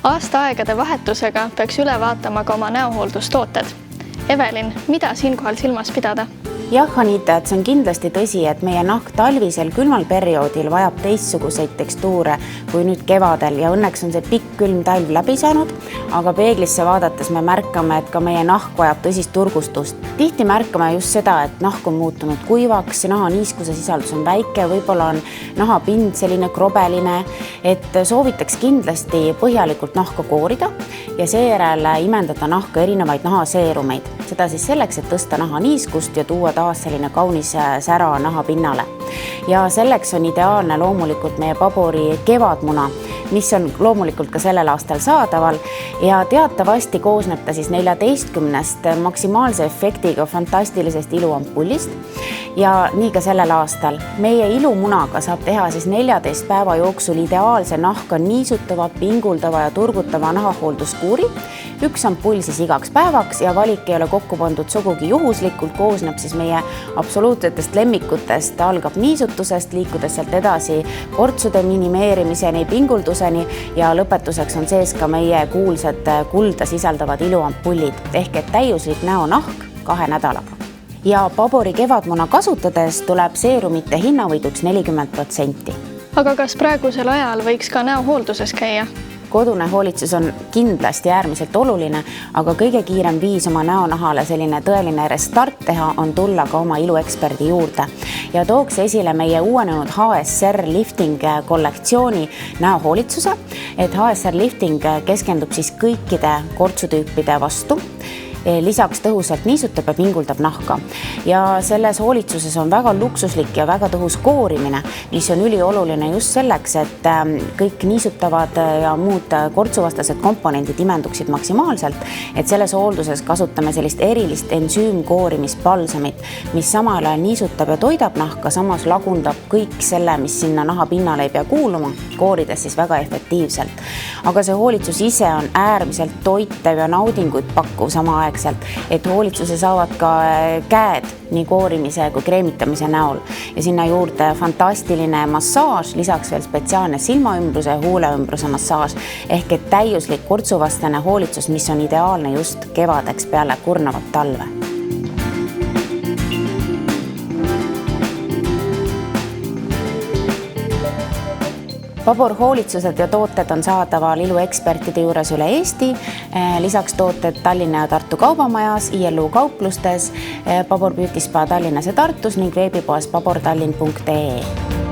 Aastaaegade vahetusega peaks üle vaatama ka oma näohooldustooted. Evelin, mida siinkohal silmas pidada? Jah, Anita, et see on kindlasti tõsi, et meie nahk talvisel külmal perioodil vajab teistsuguseid tekstuure kui nüüd kevadel ja õnneks on see pikk külm talv läbi saanud, aga peeglisse vaadates me märkame, et ka meie nahk vajab tõsist turgustust. Tihti märkame just seda, et nahk on muutunud kuivaks, naha niiskuse sisaldus on väike, võib-olla on nahapind selline krobeline, et soovitaks kindlasti põhjalikult nahka koorida ja seejärel imendada nahka erinevaid nahaseerumeid. Seda siis selleks, et tõsta naha niiskust ja tuua taas selline kaunis sära naha pinnale. Ja selleks on ideaalne loomulikult meie Pabori kevadmuna, mis on loomulikult ka sellel aastal saadaval ja teatavasti koosneb ta siis 14 maksimaalse efektiga fantastilisest iluampullist ja nii ka sellel aastal. Meie ilumunaga saab teha siis 14 päeva jooksul ideaalse nahka niisutava, pinguldava ja turgutava nahahoolduskuuri. Üks ampull siis igaks päevaks ja valik ei ole kokku pandud sugugi juhuslikult, koosneb siis meie absoluutsetest lemmikutest, algab niisutusest, liikudes sealt edasi portsude minimeerimiseni, pingulduseni ja lõpetuseks on sees ka meie kuulsad kulda sisaldavad iluampullid ehk et täiuslik näonahk 2 nädalaga. Ja Pabori kevadmuna kasutades tuleb seerumite hinnavõiduks 40%. Aga kas praegusel ajal võiks ka näohoolduses käia? Kodune hoolitsus on kindlasti äärmiselt oluline, aga kõige kiirem viis oma näonahale selline tõeline restart teha on tulla ka oma ilueksperdi juurde ja tooks esile meie uuenenud HSR Lifting kollektsiooni näohoolitsuse, et HSR Lifting keskendub siis kõikide kortsutüüpide vastu. Lisaks tõhusalt niisutab ja pinguldab nahka. Ja selles hoolitsuses on väga luksuslik ja väga tõhus koorimine, mis on ülioluline just selleks, et kõik niisutavad ja muud kortsuvastased komponendid imenduksid maksimaalselt, et selles hoolduses kasutame sellist erilist ensüümkoorimispalsamit, mis samal ajal niisutab ja toidab nahka, samas lagundab kõik selle, mis sinna naha pinnale ei pea kuuluma, koorides siis väga efektiivselt. Aga see hoolitsus ise on äärmiselt toitev ja naudinguid pakkuv sama aeg, et hoolitsuse saavad ka käed nii koorimise kui kreemitamise näol ja sinna juurde fantastiline massaaž, lisaks veel spetsiaalne silmaümbruse ja huuleümbruse massaaž ehk et täiuslik kortsuvastane hoolitsus, mis on ideaalne just kevadeks peale kurnavat talve. Pabor hoolitsused ja tooted on saadaval iluekspertide juures üle Eesti, lisaks tooted Tallinna ja Tartu kaubamajas, ILU kauplustes, Pabor Beauty Spa Tallinnas ja Tartus ning veebipoes pabortallinn.ee.